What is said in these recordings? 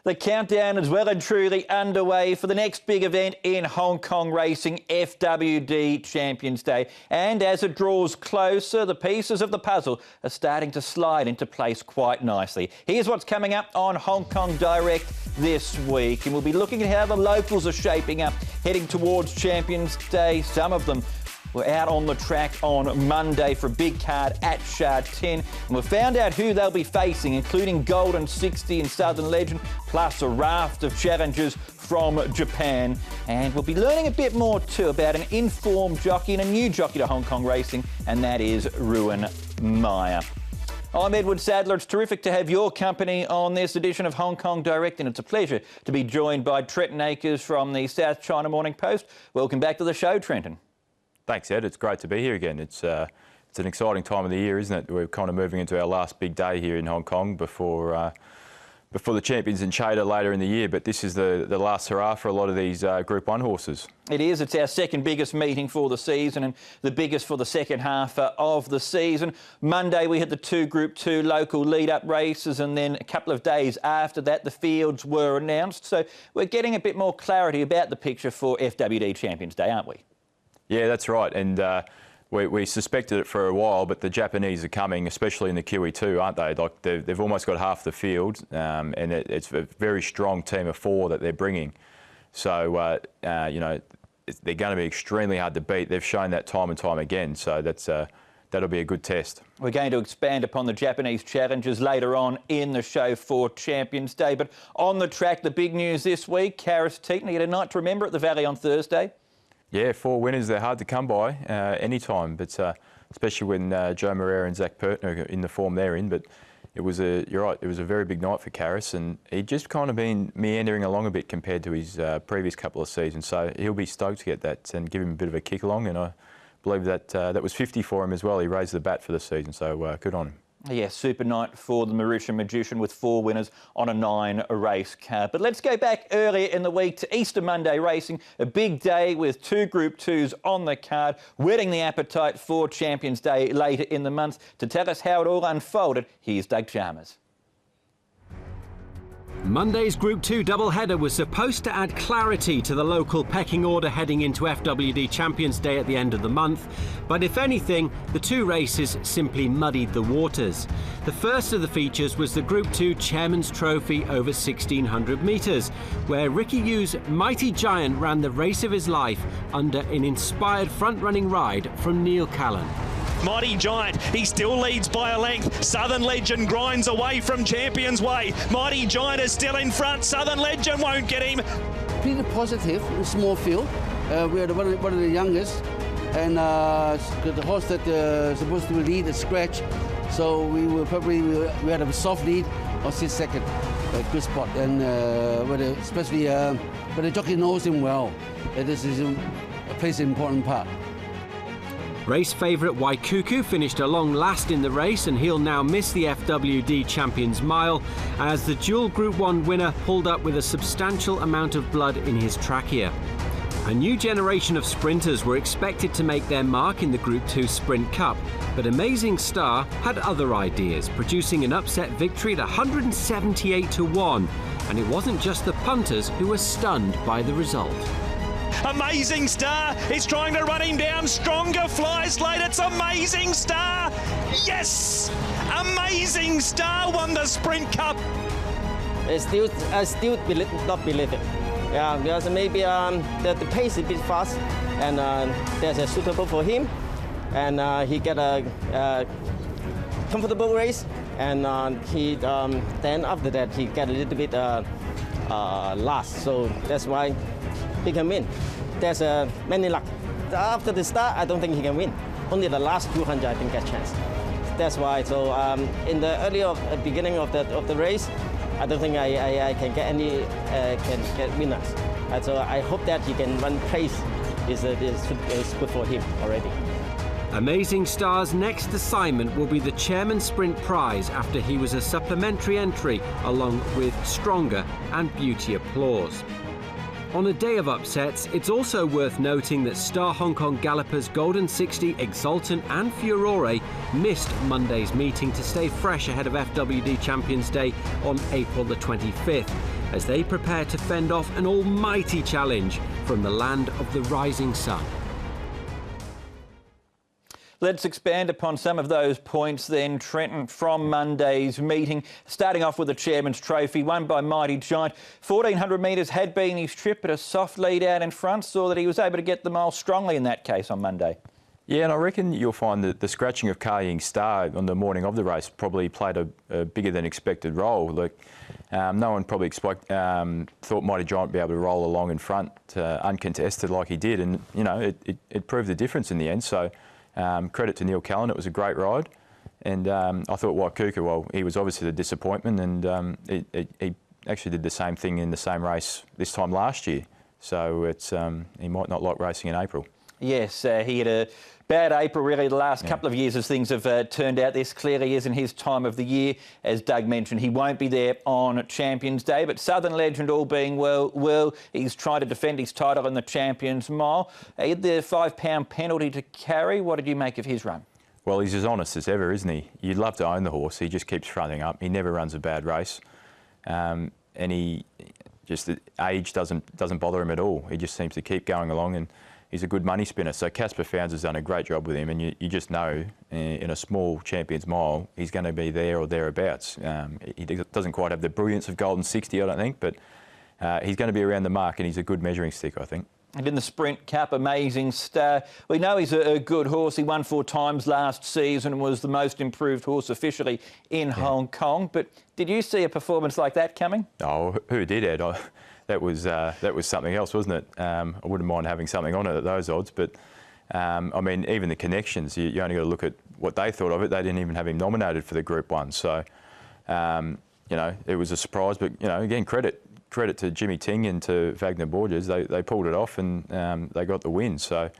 The countdown is well and truly underway for the next big event in Hong Kong racing, FWD Champions Day. And as it draws closer, the pieces of the puzzle are starting to slide into place quite nicely. Here's what's coming up on Hong Kong Direct this week. And we'll be looking at how the locals are shaping up, heading towards Champions Day. Some of them were out on the track on Monday for a big card at Shard 10, and we've found out who they'll be facing, including Golden 60 and Southern Legend, plus a raft of challengers from Japan. And we'll be learning a bit more too about an informed jockey and a new jockey to Hong Kong racing, and that is Ruan Maia. I'm Edward Sadler. It's terrific to have your company on this edition of Hong Kong Direct, and it's a pleasure to be joined by Trenton Akers from the South China Morning Post. Welcome back to the show, Trenton. Thanks, Ed. It's great to be here again. It's an exciting time of the year, isn't it? We're kind of moving into our last big day here in Hong Kong before the Champions in Chada later in the year. But this is the last hurrah for a lot of these Group 1 horses. It is. It's our second biggest meeting for the season and the biggest for the second half of the season. Monday we had the two Group 2 local lead-up races, and then a couple of days after that the fields were announced. So we're getting a bit more clarity about the picture for FWD Champions Day, aren't we? Yeah, that's right, and we suspected it for a while, but the Japanese are coming, especially in the Kiwi too, aren't they? Like they've almost got half the field, and it's a very strong team of four that they're bringing. So, you know, they're going to be extremely hard to beat. They've shown that time and time again, so that'll be a good test. We're going to expand upon the Japanese challenges later on in the show for Champions Day, but on the track, the big news this week, Karis Teeton, he had a night to remember at the Valley on Thursday. Yeah, 4 winners, they're hard to come by any time, but especially when Joe Moreira and Zach Pertner are in the form they're in. But you're right, it was a very big night for Karis, and he'd just kind of been meandering along a bit compared to his previous couple of seasons. So he'll be stoked to get that and give him a bit of a kick along, and I believe that that was 50 for him as well. He raised the bat for the season, so good on him. Yeah, super night for the Mauritian Magician with 4 winners on a 9-race card. But let's go back earlier in the week to Easter Monday racing, a big day with 2 Group 2s on the card, whetting the appetite for Champions Day later in the month. To tell us how it all unfolded, here's Doug Chalmers. Monday's Group 2 doubleheader was supposed to add clarity to the local pecking order heading into FWD Champions Day at the end of the month, but if anything, the 2 races simply muddied the waters. The first of the features was the Group 2 Chairman's Trophy over 1,600 metres, where Ricky Yu's Mighty Giant ran the race of his life under an inspired front-running ride from Neil Callan. Mighty Giant, he still leads by a length. Southern Legend grinds away from Champions Way. Mighty Giant is still in front. Southern Legend won't get him. Pretty positive, small field. We are one of the youngest, and the horse that supposed to lead is Scratch. So we had a soft lead or 6 second, good spot, and especially but the jockey knows him well. This is plays an important part. Race favourite Waikuku finished along last in the race, and he'll now miss the FWD Champions Mile as the dual Group 1 winner pulled up with a substantial amount of blood in his trachea. A new generation of sprinters were expected to make their mark in the Group 2 Sprint Cup, but Amazing Star had other ideas, producing an upset victory at 178-1, and it wasn't just the punters who were stunned by the result. Amazing Star is trying to run him down. Stronger flies late. It's Amazing Star. Yes! Amazing Star won the Sprint Cup. I still not believe it. Yeah, because maybe the pace is a bit fast, and that's suitable for him, and he get a comfortable race, and then after that he get a little bit last, so that's why he can win. There's many luck. After the start, I don't think he can win. Only the last 200, I think, get a chance. That's why. So in the beginning of the race, I don't think I can get any can get winners. So I hope that he can run pace. Is good for him already. Amazing Star's next assignment will be the Chairman's Sprint Prize after he was a supplementary entry along with Stronger and Beauty Applause. On a day of upsets, it's also worth noting that star Hong Kong gallopers Golden 60, Exultant and Furore missed Monday's meeting to stay fresh ahead of FWD Champions Day on April the 25th, as they prepare to fend off an almighty challenge from the land of the rising sun. Let's expand upon some of those points then, Trenton, from Monday's meeting. Starting off with the Chairman's Trophy, won by Mighty Giant. 1400 metres had been his trip, but a soft lead out in front saw that he was able to get the mile strongly in that case on Monday. Yeah, and I reckon you'll find that the scratching of Carrying Star on the morning of the race probably played a bigger than expected role. Like, no one probably thought Mighty Giant would be able to roll along in front uncontested like he did, and you know it proved the difference in the end. So credit to Neil Callan, it was a great ride, and I thought Waikuku, well, he was obviously the disappointment, and he actually did the same thing in the same race this time last year. So it's he might not like racing in April. Yes, he had a bad April really the last couple of years as things have turned out. This clearly isn't his time of the year. As Doug mentioned, he won't be there on Champions Day, but Southern Legend, all being well, he's trying to defend his title in the Champions Mile. He had the £5 penalty to carry. What did you make of his run? Well, he's as honest as ever, isn't he? You'd love to own the horse. He just keeps fronting up. He never runs a bad race. And he just, the age doesn't bother him at all. He just seems to keep going along, and he's a good money spinner. So Casper Founds has done a great job with him, and you just know in a small Champions Mile he's going to be there or thereabouts. He doesn't quite have the brilliance of Golden 60, I don't think, but he's going to be around the mark, and he's a good measuring stick, I think. And in the Sprint Cup, Amazing Star. We know he's a good horse. He won 4 times last season and was the most improved horse officially in Hong Kong. But did you see a performance like that coming? Oh, who did, Ed? That was something else, wasn't it? I wouldn't mind having something on it at those odds, but I mean, even the connections, you only got to look at what they thought of it. They didn't even have him nominated for the Group 1. So, you know, it was a surprise, but, you know, again, credit to Jimmy Ting and to Wagner Borges. They pulled it off, and they got the win. So,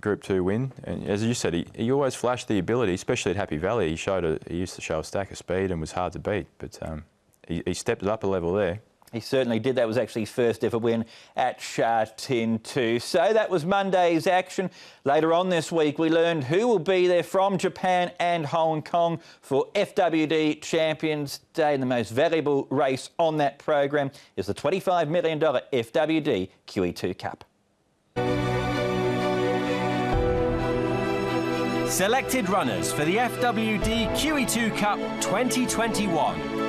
Group 2 win. And as you said, he always flashed the ability, especially at Happy Valley. He used to show a stack of speed and was hard to beat, but he stepped it up a level there. He certainly did. That was actually his first ever win at Sha Tin too. So that was Monday's action. Later on this week, we learned who will be there from Japan and Hong Kong for FWD Champions Day. And the most valuable race on that program is the $25 million FWD QE2 Cup. Selected runners for the FWD QE2 Cup 2021.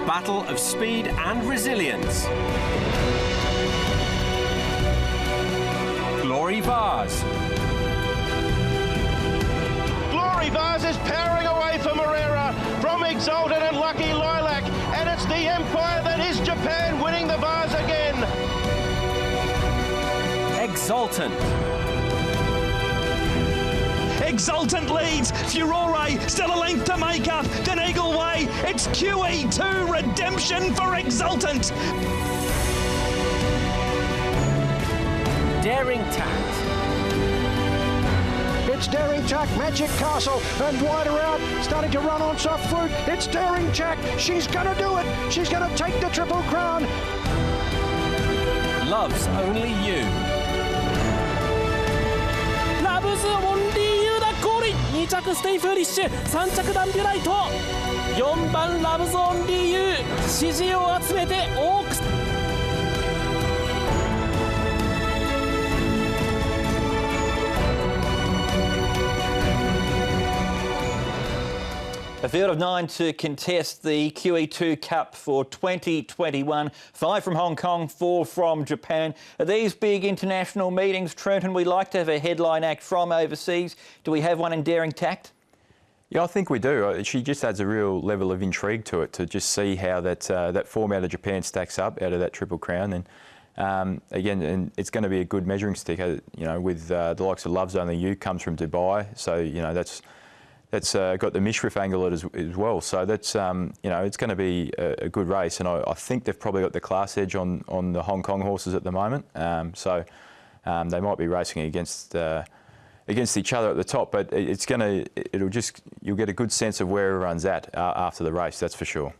Battle of speed and resilience. Glory Vase. Glory Vase is powering away from Herrera, from Exultant and Lucky Lilac, and it's the empire that is Japan winning the Vase again. Exultant. Exultant leads. Furore still a length to make up. Deneagle Way. It's QE2 redemption for Exultant. Daring Tact. It's Daring Tact, Magic Castle, and wider out, starting to run on soft fruit. It's Daring Tact. She's going to do it. She's going to take the Triple Crown. Loves Only You. 2着ステイフーリッシュ、3着ダンビュライト、4番ラブゾーンリーユー、支持を集めてオークス。A field of 9 to contest the QE2 Cup for 2021. 5 from Hong Kong, 4 from Japan. Are these big international meetings, Trenton? We like to have a headline act from overseas. Do we have one in Daring Tact? Yeah, I think we do. She just adds a real level of intrigue to it, to just see how that form out of Japan stacks up out of that Triple Crown. And again, and it's going to be a good measuring stick. You know, with the likes of Loves Only You comes from Dubai, so you know that's got the Mishrif angle as well. So that's you know, it's going to be a good race, and I think they've probably got the class edge on the Hong Kong horses at the moment. So they might be racing against each other at the top, but you'll get a good sense of where everyone's at after the race. That's for sure.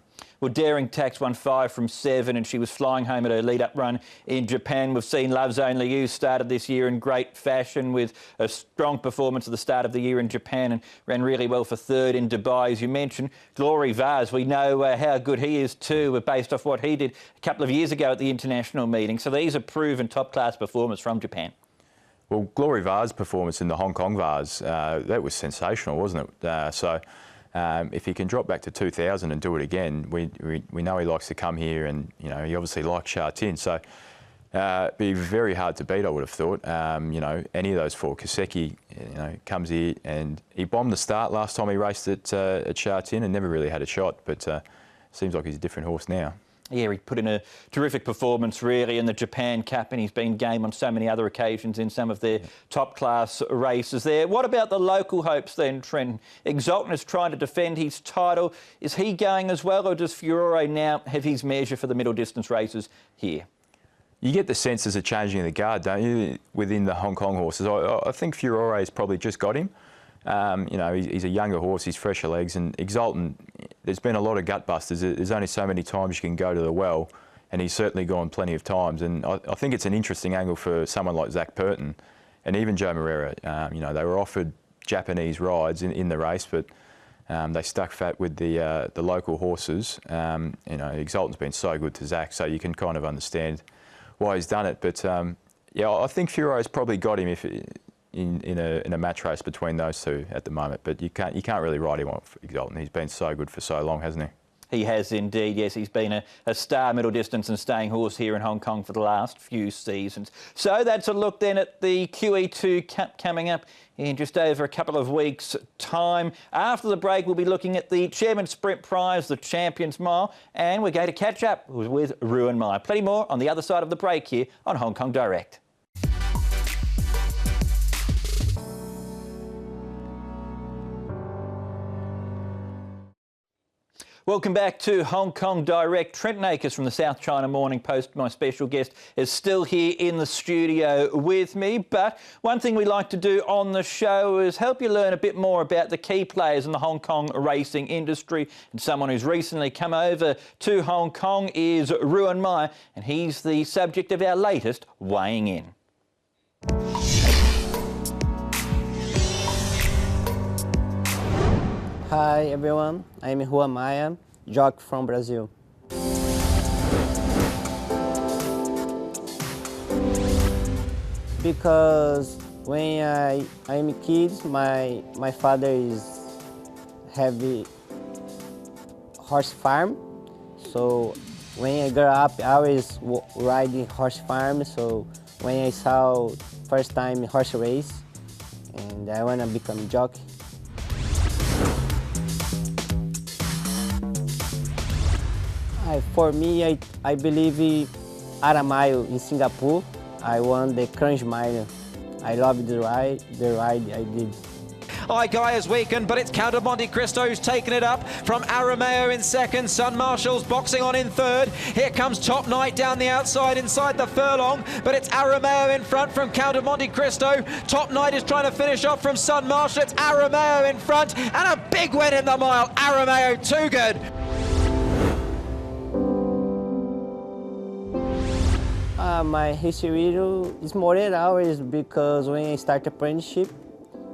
Well, Daring Tax won 5 from 7 and she was flying home at her lead-up run in Japan. We've seen Love's Only You started this year in great fashion with a strong performance at the start of the year in Japan and ran really well for 3rd in Dubai, as you mentioned. Glory Vase, we know how good he is too, based off what he did a couple of years ago at the international meeting. So these are proven top-class performers from Japan. Well, Glory Va's performance in the Hong Kong Vase, that was sensational, wasn't it? If he can drop back to 2000 and do it again, we know he likes to come here, and you know he obviously likes Sha Tin, so be very hard to beat, I would have thought. You know, any of those 4, Kaseki, you know, comes here and he bombed the start last time he raced at Sha Tin and never really had a shot, but seems like he's a different horse now. Yeah, he put in a terrific performance really in the Japan Cup, and he's been game on so many other occasions in some of their top-class races there. What about the local hopes then, Trenton? Exultant is trying to defend his title. Is he going as well, or does Furore now have his measure for the middle distance races here? You get the sense there's a changing of the guard, don't you, within the Hong Kong horses. I think Furore has probably just got him. You know, he's a younger horse, he's fresher legs, and Exultant, there's been a lot of gut busters. There's only so many times you can go to the well, and he's certainly gone plenty of times. And I think it's an interesting angle for someone like Zach Purton and even Joe Moreira. You know, they were offered Japanese rides in the race, but they stuck fat with the local horses. You know, Exultant's been so good to Zach, so you can kind of understand why he's done it. But yeah, I think Furore's probably got him in a match race between those two at the moment, but you can't really ride him off Exultant. He's been so good for so long, hasn't he? He has indeed, yes. He's been a star middle distance and staying horse here in Hong Kong for the last few seasons. So that's a look then at the QE2 Cup coming up in just over a couple of weeks' time. After the break, we'll be looking at the Chairman's Sprint Prize, the Champions Mile, and we're going to catch up with Ruan Maia. Plenty more on the other side of the break here on Hong Kong Direct. Welcome back to Hong Kong Direct. Trenton Akers from the South China Morning Post, my special guest, is still here in the studio with me. But one thing we like to do on the show is help you learn a bit more about the key players in the Hong Kong racing industry. And someone who's recently come over to Hong Kong is Ruan Maia, and he's the subject of our latest Weighing In. Hi everyone, I'm Ruan Maia, jockey from Brazil. Because when I'm a kid, my father is heavy horse farm. So when I grew up, I always riding horse farm. So when I saw first time horse race, and I wanna become jockey. For me, I believe Aramayo in Singapore. I won the Crunch Mile. I love the ride I did. Gaia's weakened, but it's Count of Monte Cristo who's taken it up from Arameo in second. Sun Marshall's boxing on in third. Here comes Top Knight down the outside inside the furlong, but it's Arameo in front from Count of Monte Cristo. Top Knight is trying to finish off from Sun Marshall. It's Arameo in front, and a big win in the mile. Arameo, too good. My history is Moreira always, because when I started apprenticeship,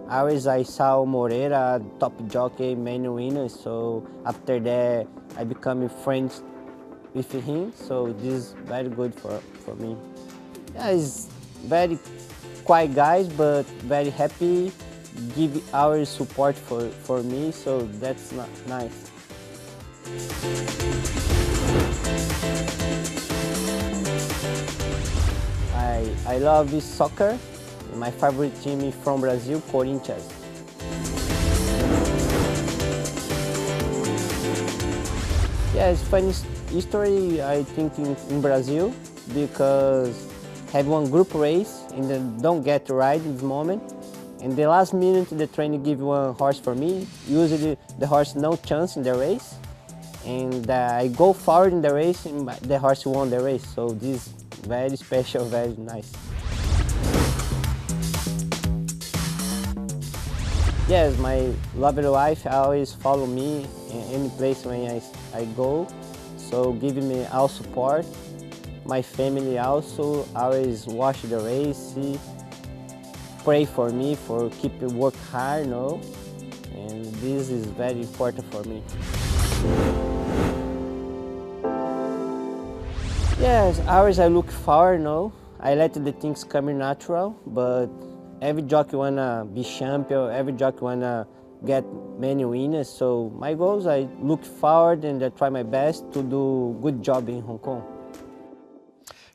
I saw Moreira, top jockey, main winner. So after that, I became friends with him. So this is very good for me. Yeah, he's very quiet guys, but very happy, give our support for me. So that's nice. I love this soccer. My favorite team is from Brazil, Corinthians. Yeah, it's funny history, I think, in Brazil, because have one group race and then don't get to ride in this moment. In the last minute, the trainer give one horse for me. Usually the horse no chance in the race. And I go forward in the race and the horse won the race. So this is very special, very nice. Yes, my lovely wife always follow me in any place when I go. so giving me all support. My family also always watch the race, pray for me, for keep work hard, and this is very important for me. Yes, always I look forward, I let the things come natural, but every jockey wanna be champion, every jockey wanna get many winners, so my goals, I look forward and I try my best to do good job in Hong Kong.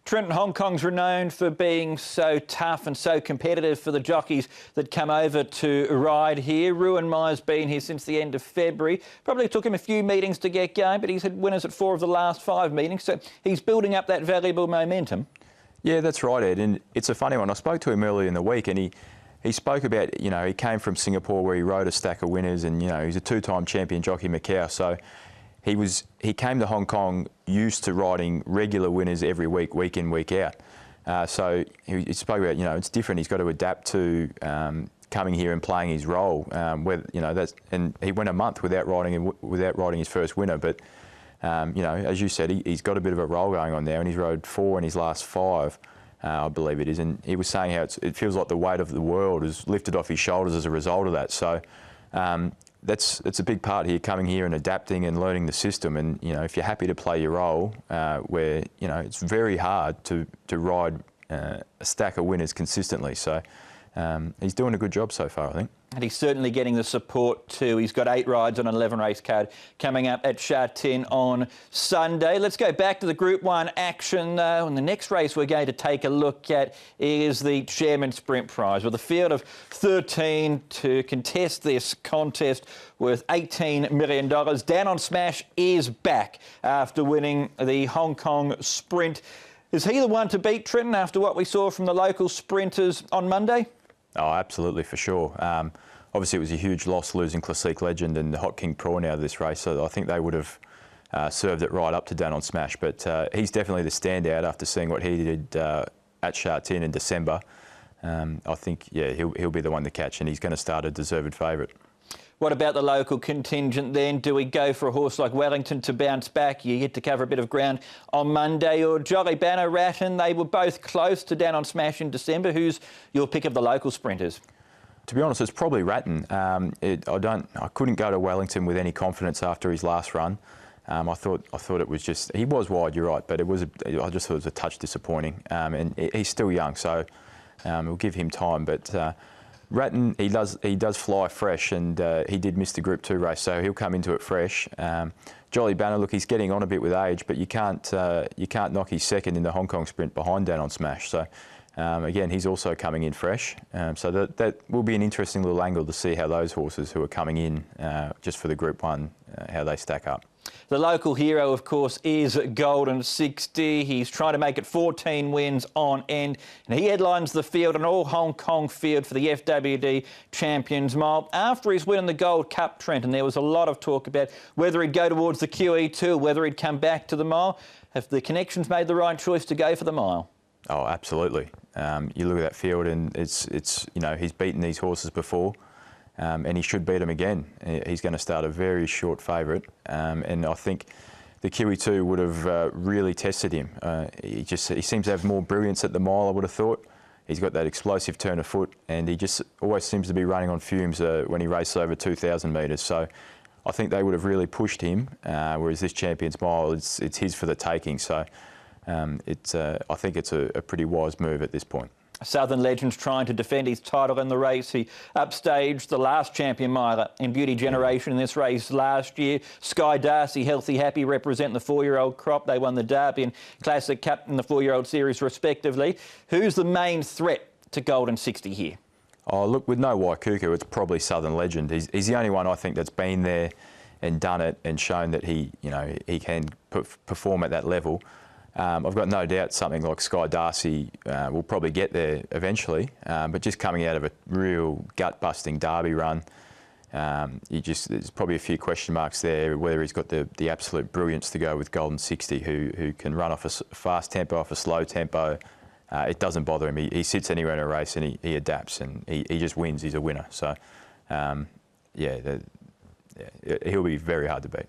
Trenton, Hong Kong's renowned for being so tough and so competitive for the jockeys that come over to ride here. Ruan Maia's been here since the end of February. Probably took him a few meetings to get going, but he's had winners at 4 of the last 5 meetings, so he's building up that valuable momentum. Yeah, that's right, Ed, and it's a funny one. I spoke to him earlier in the week and he spoke about, he came from Singapore where he rode a stack of winners and, he's a 2-time champion jockey Macau, so he came to Hong Kong used to riding regular winners every week, week in, week out. So he spoke about, it's different. He's got to adapt to coming here and playing his role. And he went a month without riding his first winner. But as you said, he's got a bit of a role going on there, and he's rode 4 in his last 5, I believe it is. And he was saying how it feels like the weight of the world is lifted off his shoulders as a result of that. So. It's a big part here, coming here and adapting and learning the system. And if you're happy to play your role, where it's very hard to ride a stack of winners consistently. So he's doing a good job so far, I think. And he's certainly getting the support too. He's got 8 rides on an 11 race card coming up at Sha Tin on Sunday. Let's go back to the Group 1 action though. And the next race we're going to take a look at is the Chairman Sprint Prize, with a field of 13 to contest this contest worth $18 million. Down on Smash is back after winning the Hong Kong Sprint. Is he the one to beat, Trenton, after what we saw from the local sprinters on Monday? Oh, absolutely, for sure. Obviously, it was a huge loss losing Classique Legend and Hot King Prawn out of this race, so I think they would have served it right up to Down on Smash. But he's definitely the standout after seeing what he did at Sha Tin in December. I think, yeah, he'll be the one to catch, and he's going to start a deserved favourite. What about the local contingent then? Do we go for a horse like Wellington to bounce back? You get to cover a bit of ground on Monday. Or Jolly Banner, Ratton, they were both close to Down on Smash in December. Who's your pick of the local sprinters? To be honest, it's probably Ratton. I couldn't go to Wellington with any confidence after his last run. I thought it was just, he was wide, you're right, but I just thought it was a touch disappointing. And he's still young, so we'll give him time. But Ratton, he does fly fresh, and he did miss the Group 2 race, so he'll come into it fresh. Jolly Banner, look, he's getting on a bit with age, but you can't knock his second in the Hong Kong Sprint behind Down on Smash. So again, he's also coming in fresh. So that will be an interesting little angle to see how those horses who are coming in just for the Group 1, how they stack up. The local hero, of course, is Golden 60. He's trying to make it 14 wins on end, and he headlines the field, an all-Hong Kong field for the FWD Champions Mile. After his win in the Gold Cup, Trenton, there was a lot of talk about whether he'd go towards the QE2, whether he'd come back to the mile. Have the connections made the right choice to go for the mile? Oh, absolutely. You look at that field, and it's he's beaten these horses before. And he should beat them again. He's going to start a very short favourite, and I think the QE2 would have really tested him. He seems to have more brilliance at the mile, I would have thought. He's got that explosive turn of foot, and he just always seems to be running on fumes when he races over 2,000 metres. So I think they would have really pushed him, whereas this Champions Mile, it's his for the taking. So I think it's a pretty wise move at this point. Southern Legend's trying to defend his title in the race. He upstaged the last champion miler in Beauty Generation in this race last year. Sky Darcy, Healthy Happy represent the 4-year-old crop. They won the Derby and Classic Cup in the 4-year-old series respectively. Who's the main threat to Golden 60 here? Oh, look, with no Waikuku, it's probably Southern Legend. He's the only one I think that's been there and done it and shown that he can perform at that level. I've got no doubt something like Sky Darcy will probably get there eventually, but just coming out of a real gut-busting Derby run, there's probably a few question marks there whether he's got the absolute brilliance to go with Golden 60, who can run off a fast tempo, off a slow tempo. It doesn't bother him. He sits anywhere in a race and he adapts, and he just wins. He's a winner. So, he'll be very hard to beat.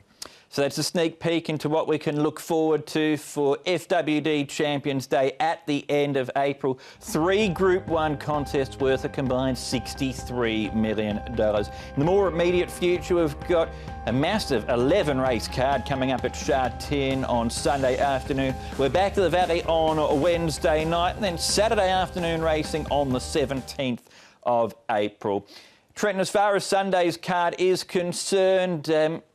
So that's a sneak peek into what we can look forward to for FWD Champions Day at the end of April. 3 Group 1 contests worth a combined $63 million. In the more immediate future, we've got a massive 11-race card coming up at Shah Tin on Sunday afternoon. We're back to the Valley on Wednesday night, and then Saturday afternoon racing on the 17th of April. Trenton, as far as Sunday's card is concerned,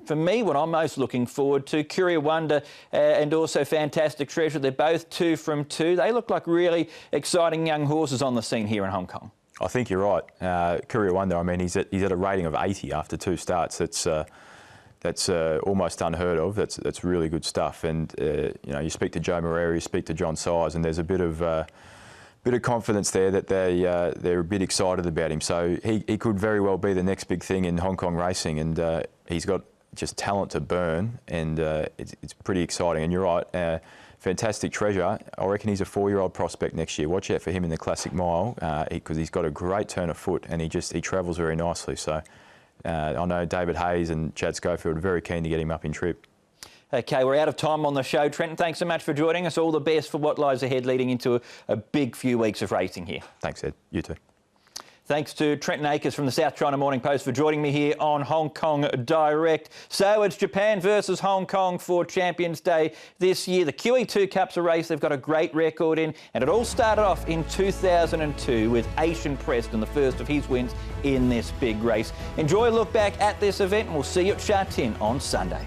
for me, what I'm most looking forward to, Courier Wonder and also Fantastic Treasure, they're both 2 from 2. They look like really exciting young horses on the scene here in Hong Kong. I think you're right. Courier Wonder, I mean, he's at a rating of 80 after 2 starts. That's almost unheard of. That's really good stuff. And you know, you speak to Joe Moreira, you speak to John Sires, and there's a bit of confidence there that they're a bit excited about him. So he could very well be the next big thing in Hong Kong racing, and he's got just talent to burn, and it's pretty exciting. And you're right, Fantastic Treasure, I reckon he's a 4-year-old prospect next year. Watch out for him in the Classic Mile, because he's got a great turn of foot, and he travels very nicely. So I know David Hayes and Chad Schofield are very keen to get him up in trip. OK, we're out of time on the show. Trenton, thanks so much for joining us. All the best for what lies ahead leading into a big few weeks of racing here. Thanks, Ed. You too. Thanks to Trenton Akers from the South China Morning Post for joining me here on Hong Kong Direct. So it's Japan versus Hong Kong for Champions Day this year. The QE2 Cup's a race they've got a great record in, and it all started off in 2002 with Asian Preston, the first of his wins in this big race. Enjoy a look back at this event, and we'll see you at Shah Tin on Sunday.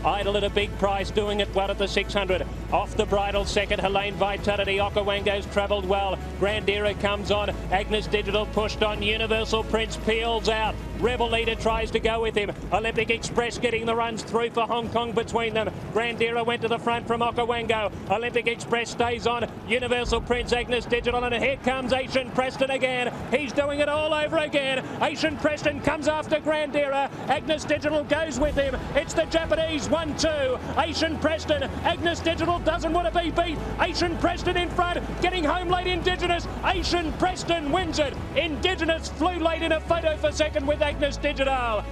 Idle at a big price, doing it well at the 600. Off the bridle, second, Helene Vitality. Okawango's travelled well. Grandira comes on. Agnes Digital pushed on. Universal Prince peels out. Rebel Leader tries to go with him. Olympic Express getting the runs through for Hong Kong between them. Grandira went to the front from Okawango. Olympic Express stays on. Universal Prince, Agnes Digital, and here comes Asian Preston again. He's doing it all over again. Asian Preston comes after Grandira. Agnes Digital goes with him. It's the Japanese 1-2. Asian Preston. Agnes Digital doesn't want to be beat. Asian Preston in front. Getting home late Indigenous. Asian Preston wins it. Indigenous flew late in a photo for second with Agnes Digital.